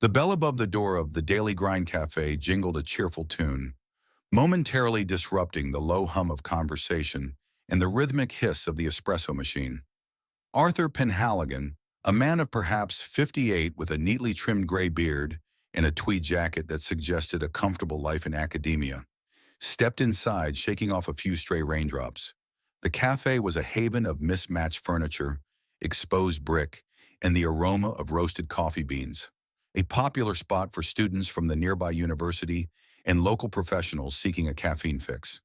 The bell above the door of the Daily Grind Cafe jingled a cheerful tune, momentarily disrupting the low hum of conversation and the rhythmic hiss of the espresso machine. Arthur Penhaligon, a man of perhaps 58 with a neatly trimmed gray beard and a tweed jacket that suggested a comfortable life in academia, stepped inside, shaking off a few stray raindrops. The cafe was a haven of mismatched furniture, exposed brick, and the aroma of roasted coffee beans, a popular spot for students from the nearby university and local professionals seeking a caffeine fix.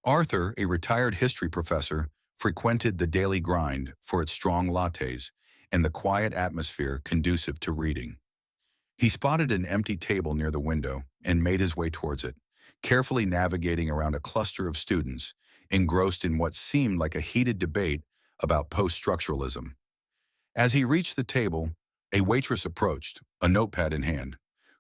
Arthur, a retired history professor, frequented the Daily Grind for its strong lattes and the quiet atmosphere conducive to reading. He spotted an empty table near the window and made his way towards it, carefully navigating around a cluster of students engrossed in what seemed like a heated debate about post-structuralism. As he reached the table, a waitress approached, a notepad in hand.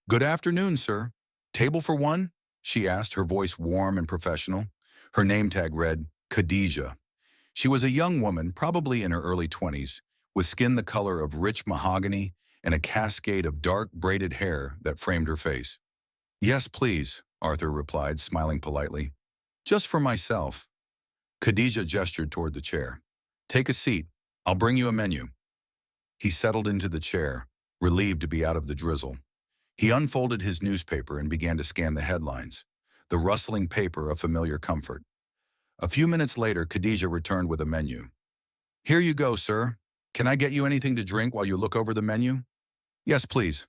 "Good afternoon, sir. Table for one?" she asked, her voice warm and professional. Her name tag read, Khadija. She was a young woman, probably in her early 20s, with skin the color of rich mahogany and a cascade of dark braided hair that framed her face. "Yes, please," Arthur replied, smiling politely. "Just for myself." Khadija gestured toward the chair. "Take a seat. I'll bring you a menu." He settled into the chair, relieved to be out of the drizzle. He unfolded his newspaper and began to scan the headlines, the rustling paper a familiar comfort. A few minutes later, Khadija returned with a menu. "Here you go, sir. Can I get you anything to drink while you look over the menu?" "Yes, please.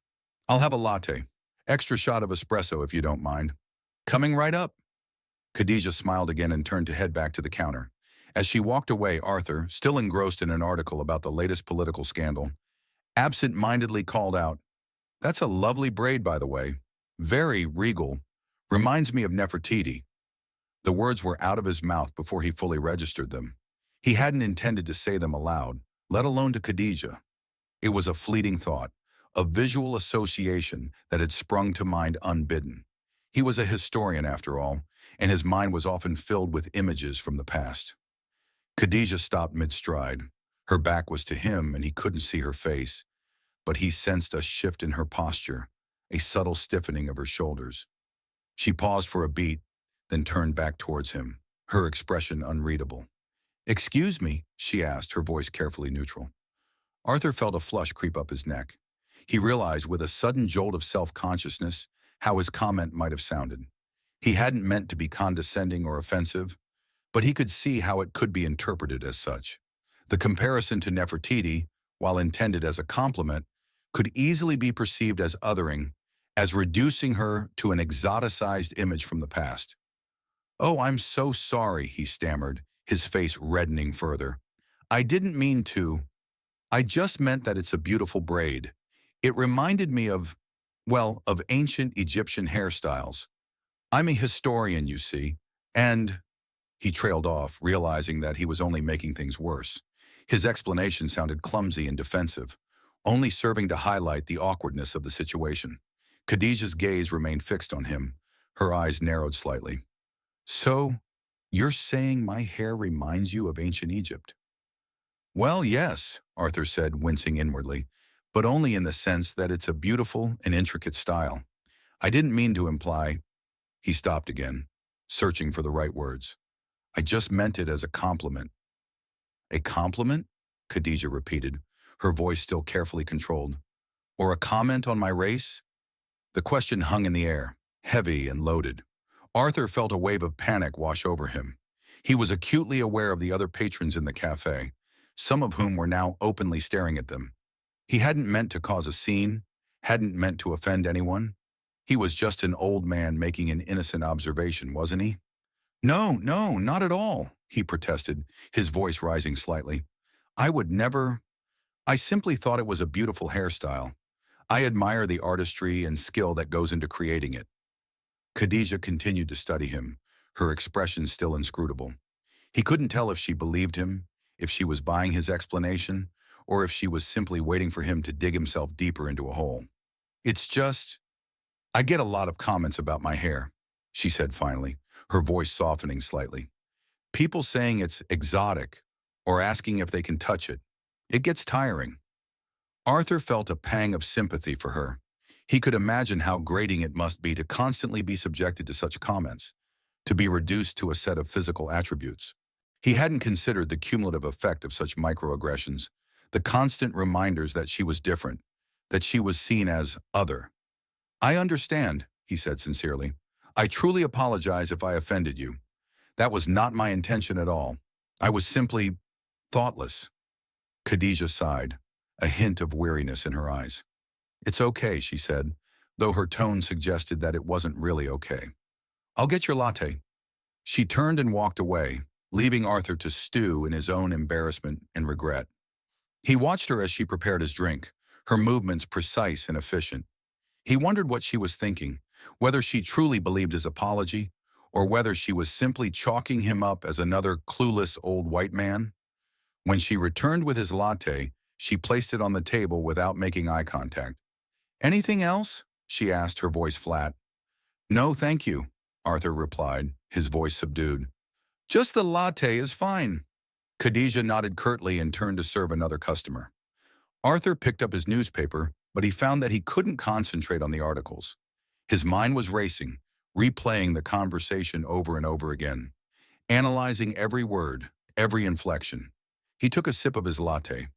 I'll have a latte. Extra shot of espresso if you don't mind." "Coming right up." Khadija smiled again and turned to head back to the counter. As she walked away, Arthur, still engrossed in an article about the latest political scandal, absent-mindedly called out, "That's a lovely braid, by the way. Very regal. Reminds me of Nefertiti." The words were out of his mouth before he fully registered them. He hadn't intended to say them aloud, let alone to Khadija. It was a fleeting thought, a visual association that had sprung to mind unbidden. He was a historian, after all, and his mind was often filled with images from the past. Khadija stopped mid-stride. Her back was to him and he couldn't see her face, but he sensed a shift in her posture, a subtle stiffening of her shoulders. She paused for a beat, then turned back towards him, her expression unreadable. "Excuse me," she asked, her voice carefully neutral. Arthur felt a flush creep up his neck. He realized with a sudden jolt of self-consciousness how his comment might have sounded. He hadn't meant to be condescending or offensive, but he could see how it could be interpreted as such. The comparison to Nefertiti, while intended as a compliment, could easily be perceived as othering, as reducing her to an exoticized image from the past. "Oh, I'm so sorry," he stammered, his face reddening further. "I didn't mean to. I just meant that it's a beautiful braid. It reminded me of, well, of ancient Egyptian hairstyles. I'm a historian, you see, and—" He trailed off, realizing that he was only making things worse. His explanation sounded clumsy and defensive, only serving to highlight the awkwardness of the situation. Khadija's gaze remained fixed on him, her eyes narrowed slightly. "So, you're saying my hair reminds you of ancient Egypt?" "Well, yes," Arthur said, wincing inwardly, "but only in the sense that it's a beautiful and intricate style. I didn't mean to imply—" He stopped again, searching for the right words. "I just meant it as a compliment." "A compliment?" Khadija repeated, her voice still carefully controlled. "Or a comment on my race?" The question hung in the air, heavy and loaded. Arthur felt a wave of panic wash over him. He was acutely aware of the other patrons in the cafe, some of whom were now openly staring at them. He hadn't meant to cause a scene, hadn't meant to offend anyone. He was just an old man making an innocent observation, wasn't he? "No, no, not at all," he protested, his voice rising slightly. "I would never. I simply thought it was a beautiful hairstyle. I admire the artistry and skill that goes into creating it." Khadija continued to study him, her expression still inscrutable. He couldn't tell if she believed him, if she was buying his explanation, or if she was simply waiting for him to dig himself deeper into a hole. "It's just, I get a lot of comments about my hair," she said finally, her voice softening slightly. "People saying it's exotic, or asking if they can touch it. It gets tiring." Arthur felt a pang of sympathy for her. He could imagine how grating it must be to constantly be subjected to such comments, to be reduced to a set of physical attributes. He hadn't considered the cumulative effect of such microaggressions, the constant reminders that she was different, that she was seen as other. "I understand," he said sincerely. "I truly apologize if I offended you. That was not my intention at all. I was simply thoughtless." Khadija sighed, a hint of weariness in her eyes. "It's okay," she said, though her tone suggested that it wasn't really okay. "I'll get your latte." She turned and walked away, leaving Arthur to stew in his own embarrassment and regret. He watched her as she prepared his drink, her movements precise and efficient. He wondered what she was thinking, whether she truly believed his apology, or whether she was simply chalking him up as another clueless old white man. When she returned with his latte, she placed it on the table without making eye contact. "Anything else?" she asked, her voice flat. "No, thank you," Arthur replied, his voice subdued. "Just the latte is fine." Khadija nodded curtly and turned to serve another customer. Arthur picked up his newspaper, but he found that he couldn't concentrate on the articles. His mind was racing, replaying the conversation over and over again, analyzing every word, every inflection. He took a sip of his latte,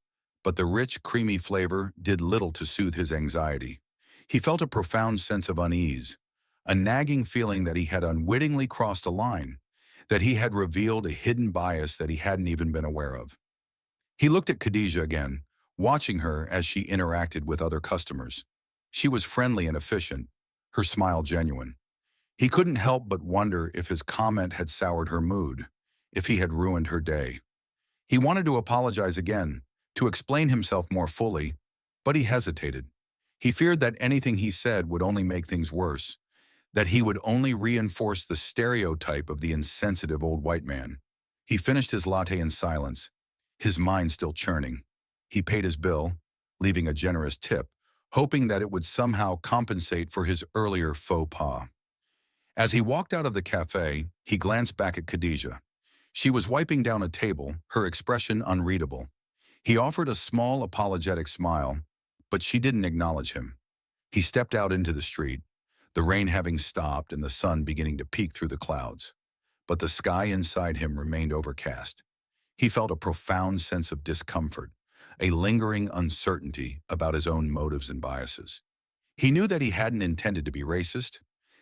but the rich, creamy flavor did little to soothe his anxiety. He felt a profound sense of unease, a nagging feeling that he had unwittingly crossed a line, that he had revealed a hidden bias that he hadn't even been aware of. He looked at Khadija again, watching her as she interacted with other customers. She was friendly and efficient, her smile genuine. He couldn't help but wonder if his comment had soured her mood, if he had ruined her day. He wanted to apologize again, to explain himself more fully, but he hesitated. He feared that anything he said would only make things worse, that he would only reinforce the stereotype of the insensitive old white man. He finished his latte in silence, his mind still churning. He paid his bill, leaving a generous tip, hoping that it would somehow compensate for his earlier faux pas. As he walked out of the cafe, he glanced back at Khadija. She was wiping down a table, her expression unreadable. He offered a small, apologetic smile, but she didn't acknowledge him. He stepped out into the street, the rain having stopped and the sun beginning to peek through the clouds. But the sky inside him remained overcast. He felt a profound sense of discomfort, a lingering uncertainty about his own motives and biases. He knew that he hadn't intended to be racist,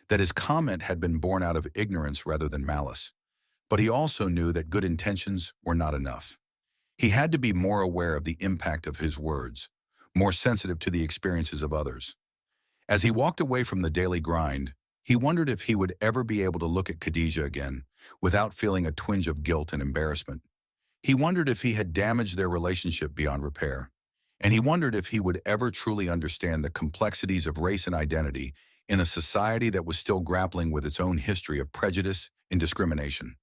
that his comment had been born out of ignorance rather than malice. But he also knew that good intentions were not enough. He had to be more aware of the impact of his words, more sensitive to the experiences of others. As he walked away from the daily grind, he wondered if he would ever be able to look at Khadija again without feeling a twinge of guilt and embarrassment. He wondered if he had damaged their relationship beyond repair. And he wondered if he would ever truly understand the complexities of race and identity in a society that was still grappling with its own history of prejudice and discrimination.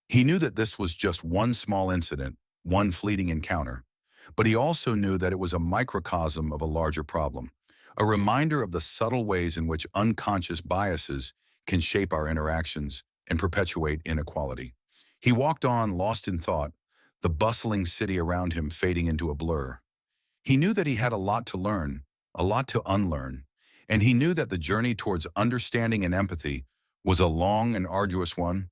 He knew that this was just one small incident, one fleeting encounter, but he also knew that it was a microcosm of a larger problem, a reminder of the subtle ways in which unconscious biases can shape our interactions and perpetuate inequality. He walked on, lost in thought, the bustling city around him fading into a blur. He knew that he had a lot to learn, a lot to unlearn, and he knew that the journey towards understanding and empathy was a long and arduous one,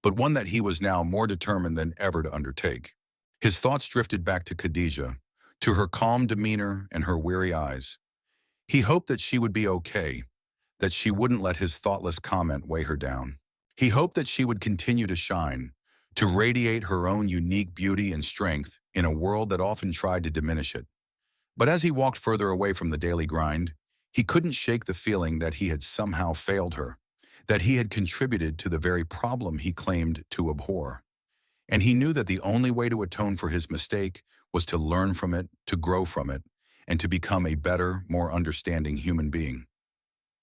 but one that he was now more determined than ever to undertake. His thoughts drifted back to Khadija, to her calm demeanor and her weary eyes. He hoped that she would be okay, that she wouldn't let his thoughtless comment weigh her down. He hoped that she would continue to shine, to radiate her own unique beauty and strength in a world that often tried to diminish it. But as he walked further away from the daily grind, he couldn't shake the feeling that he had somehow failed her, that he had contributed to the very problem he claimed to abhor. And he knew that the only way to atone for his mistake was to learn from it, to grow from it, and to become a better, more understanding human being.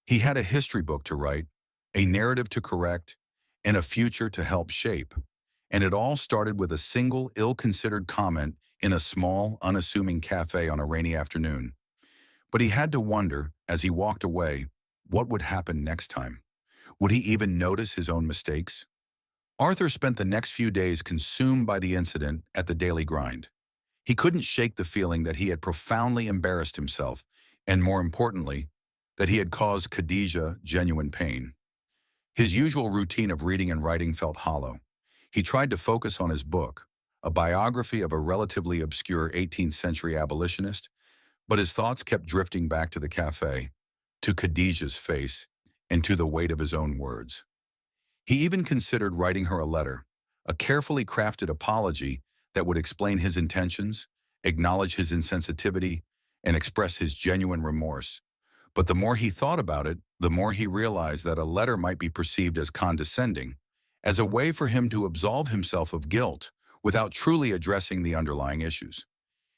He had a history book to write, a narrative to correct, and a future to help shape. And it all started with a single ill-considered comment in a small, unassuming cafe on a rainy afternoon. But he had to wonder, as he walked away, what would happen next time? Would he even notice his own mistakes? Arthur spent the next few days consumed by the incident at the daily grind. He couldn't shake the feeling that he had profoundly embarrassed himself, and more importantly, that he had caused Khadija genuine pain. His usual routine of reading and writing felt hollow. He tried to focus on his book, a biography of a relatively obscure 18th century abolitionist, but his thoughts kept drifting back to the cafe, to Khadija's face, and to the weight of his own words. He even considered writing her a letter, a carefully crafted apology that would explain his intentions, acknowledge his insensitivity, and express his genuine remorse. But the more he thought about it, the more he realized that a letter might be perceived as condescending, as a way for him to absolve himself of guilt without truly addressing the underlying issues.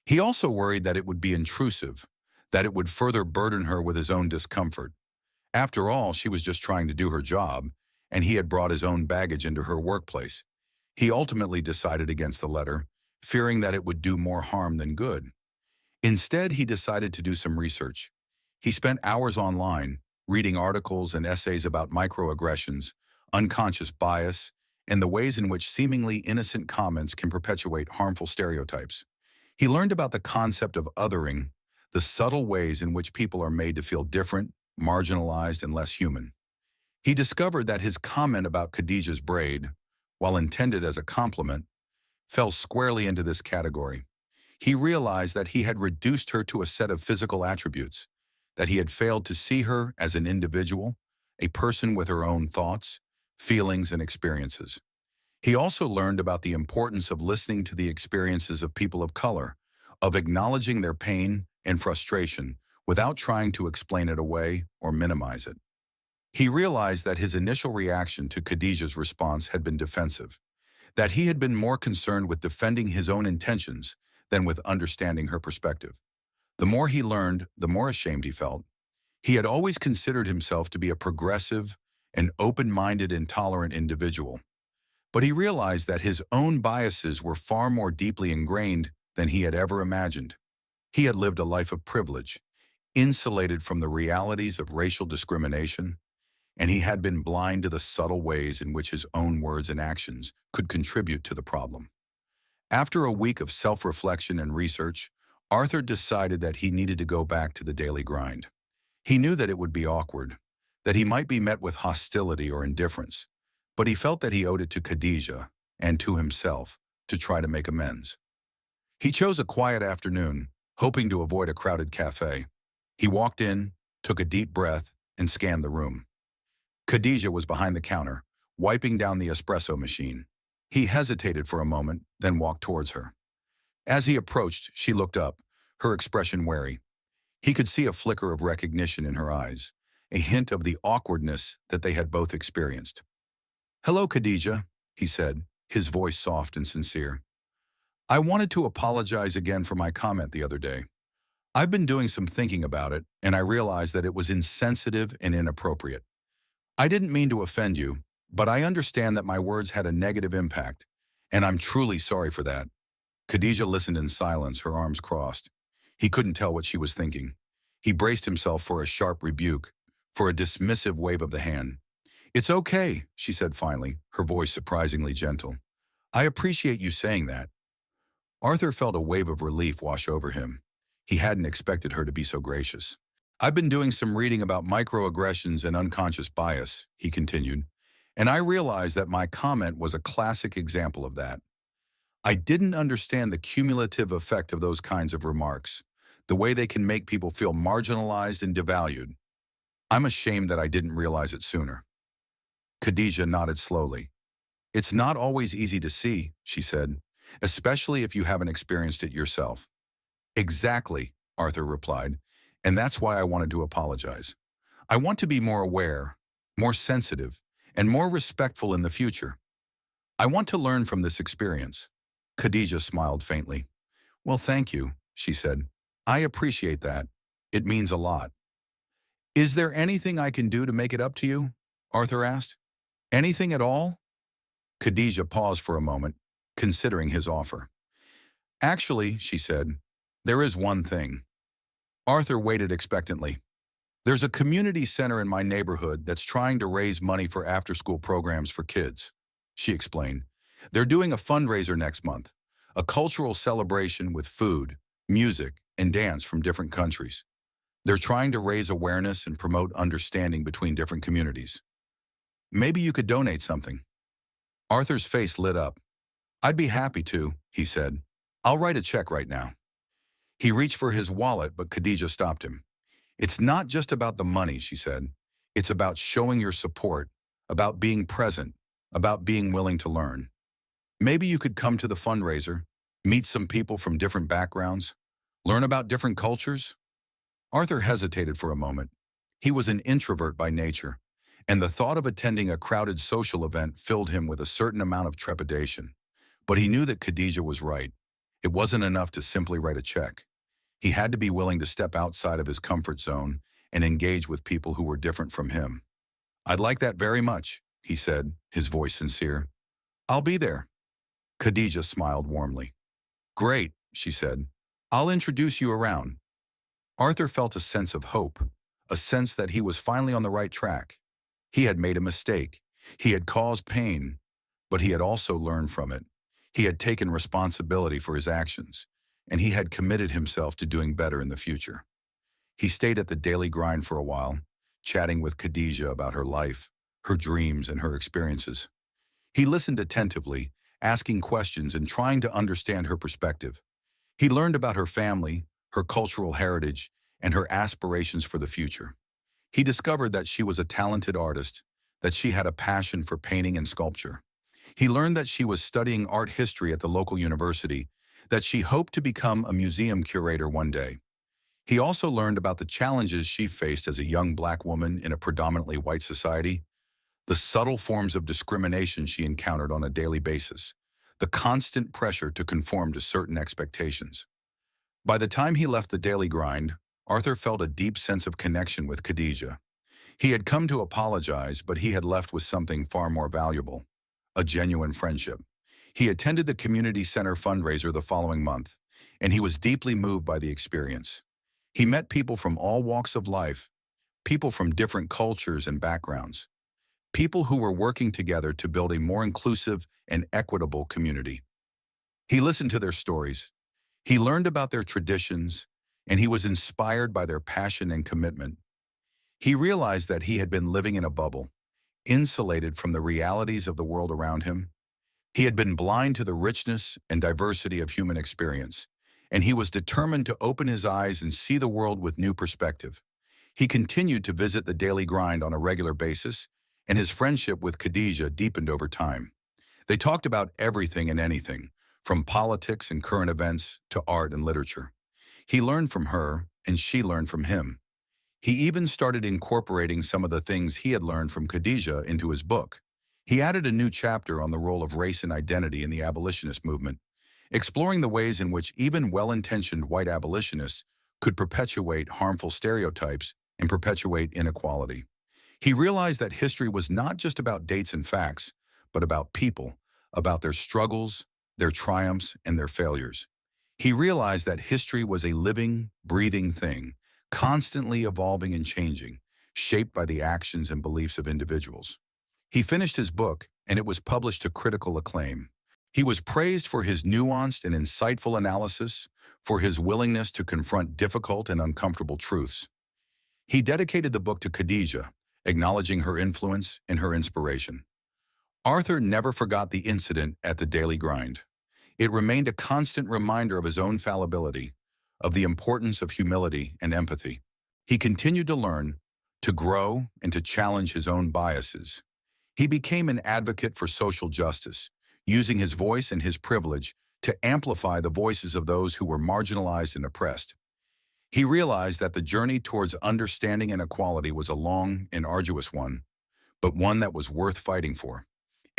He also worried that it would be intrusive, that it would further burden her with his own discomfort. After all, she was just trying to do her job, and he had brought his own baggage into her workplace. He ultimately decided against the letter, fearing that it would do more harm than good. Instead, he decided to do some research. He spent hours online, reading articles and essays about microaggressions, unconscious bias, and the ways in which seemingly innocent comments can perpetuate harmful stereotypes. He learned about the concept of othering, the subtle ways in which people are made to feel different, marginalized, and less human. He discovered that his comment about Khadija's braid, while intended as a compliment, fell squarely into this category. He realized that he had reduced her to a set of physical attributes, that he had failed to see her as an individual, a person with her own thoughts, feelings, and experiences. He also learned about the importance of listening to the experiences of people of color, of acknowledging their pain and frustration without trying to explain it away or minimize it. He realized that his initial reaction to Khadija's response had been defensive, that he had been more concerned with defending his own intentions than with understanding her perspective. The more he learned, the more ashamed he felt. He had always considered himself to be a progressive and open-minded and tolerant individual, but he realized that his own biases were far more deeply ingrained than he had ever imagined. He had lived a life of privilege, insulated from the realities of racial discrimination, and he had been blind to the subtle ways in which his own words and actions could contribute to the problem. After a week of self-reflection and research, Arthur decided that he needed to go back to the daily grind. He knew that it would be awkward, that he might be met with hostility or indifference, but he felt that he owed it to Khadija and to himself to try to make amends. He chose a quiet afternoon, hoping to avoid a crowded cafe. He walked in, took a deep breath, and scanned the room. Khadija was behind the counter, wiping down the espresso machine. He hesitated for a moment, then walked towards her. As he approached, she looked up, her expression wary. He could see a flicker of recognition in her eyes, a hint of the awkwardness that they had both experienced. "Hello, Khadija," he said, his voice soft and sincere. "I wanted to apologize again for my comment the other day. I've been doing some thinking about it, and I realized that it was insensitive and inappropriate. I didn't mean to offend you, but I understand that my words had a negative impact, and I'm truly sorry for that." Khadija listened in silence, her arms crossed. He couldn't tell what she was thinking. He braced himself for a sharp rebuke, for a dismissive wave of the hand. "It's okay," she said finally, her voice surprisingly gentle. "I appreciate you saying that." Arthur felt a wave of relief wash over him. He hadn't expected her to be so gracious. "I've been doing some reading about microaggressions and unconscious bias," he continued, "and I realized that my comment was a classic example of that. I didn't understand the cumulative effect of those kinds of remarks, the way they can make people feel marginalized and devalued. I'm ashamed that I didn't realize it sooner." Khadija nodded slowly. "It's not always easy to see," she said, "especially if you haven't experienced it yourself." "Exactly," Arthur replied, "and that's why I wanted to apologize. I want to be more aware, more sensitive, and more respectful in the future. I want to learn from this experience." Khadija smiled faintly. "Well, thank you," she said. "I appreciate that. It means a lot." "Is there anything I can do to make it up to you?" Arthur asked. "Anything at all?" Khadija paused for a moment, considering his offer. "Actually," she said, "there is one thing." Arthur waited expectantly. "There's a community center in my neighborhood that's trying to raise money for after-school programs for kids," she explained. "They're doing a fundraiser next month, a cultural celebration with food, music, and dance from different countries. They're trying to raise awareness and promote understanding between different communities. Maybe you could donate something. Arthur's face lit up. I'd be happy to, he said. I'll write a check right now. He reached for his wallet, but Khadija stopped him. It's not just about the money, she said. It's about showing your support, about being present, about being willing to learn. Maybe you could come to the fundraiser, meet some people from different backgrounds, learn about different cultures. Arthur hesitated for a moment. He was an introvert by nature, and the thought of attending a crowded social event filled him with a certain amount of trepidation. But he knew that Khadija was right. It wasn't enough to simply write a check. He had to be willing to step outside of his comfort zone and engage with people who were different from him. I'd like that very much, he said, his voice sincere. I'll be there. Khadija smiled warmly. Great, she said. I'll introduce you around. Arthur felt a sense of hope, a sense that he was finally on the right track. He had made a mistake. He had caused pain, but he had also learned from it. He had taken responsibility for his actions, and he had committed himself to doing better in the future. He stayed at the Daily Grind for a while, chatting with Khadija about her life, her dreams, and her experiences. He listened attentively, asking questions and trying to understand her perspective. He learned about her family, her cultural heritage, and her aspirations for the future. He discovered that she was a talented artist, that she had a passion for painting and sculpture. He learned that she was studying art history at the local university, that she hoped to become a museum curator one day. He also learned about the challenges she faced as a young Black woman in a predominantly white society, the subtle forms of discrimination she encountered on a daily basis, the constant pressure to conform to certain expectations. By the time he left the Daily Grind, Arthur felt a deep sense of connection with Khadija. He had come to apologize, but he had left with something far more valuable, a genuine friendship. He attended the community center fundraiser the following month, and he was deeply moved by the experience. He met people from all walks of life, people from different cultures and backgrounds, people who were working together to build a more inclusive and equitable community. He listened to their stories. He learned about their traditions, and he was inspired by their passion and commitment. He realized that he had been living in a bubble, insulated from the realities of the world around him. He had been blind to the richness and diversity of human experience, and he was determined to open his eyes and see the world with new perspective. He continued to visit the Daily Grind on a regular basis, and his friendship with Khadija deepened over time. They talked about everything and anything, from politics and current events to art and literature. He learned from her, and she learned from him. He even started incorporating some of the things he had learned from Khadija into his book. He added a new chapter on the role of race and identity in the abolitionist movement, exploring the ways in which even well-intentioned white abolitionists could perpetuate harmful stereotypes and perpetuate inequality. He realized that history was not just about dates and facts, but about people, about their struggles, their triumphs, and their failures. He realized that history was a living, breathing thing, constantly evolving and changing, shaped by the actions and beliefs of individuals. He finished his book, and it was published to critical acclaim. He was praised for his nuanced and insightful analysis, for his willingness to confront difficult and uncomfortable truths. He dedicated the book to Khadija, acknowledging her influence and her inspiration. Arthur never forgot the incident at the Daily Grind. It remained a constant reminder of his own fallibility, of the importance of humility and empathy. He continued to learn, to grow, and to challenge his own biases. He became an advocate for social justice, using his voice and his privilege to amplify the voices of those who were marginalized and oppressed. He realized that the journey towards understanding and equality was a long and arduous one, but one that was worth fighting for.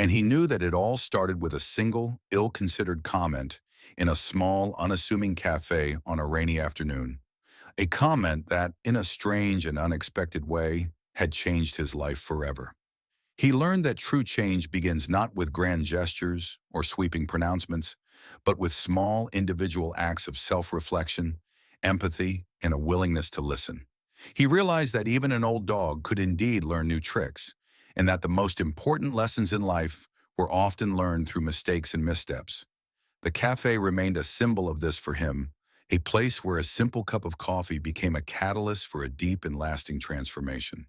And he knew that it all started with a single, ill-considered comment in a small, unassuming cafe on a rainy afternoon. A comment that, in a strange and unexpected way, had changed his life forever. He learned that true change begins not with grand gestures or sweeping pronouncements, but with small individual acts of self-reflection, empathy, and a willingness to listen. He realized that even an old dog could indeed learn new tricks, and that the most important lessons in life were often learned through mistakes and missteps. The cafe remained a symbol of this for him, a place where a simple cup of coffee became a catalyst for a deep and lasting transformation.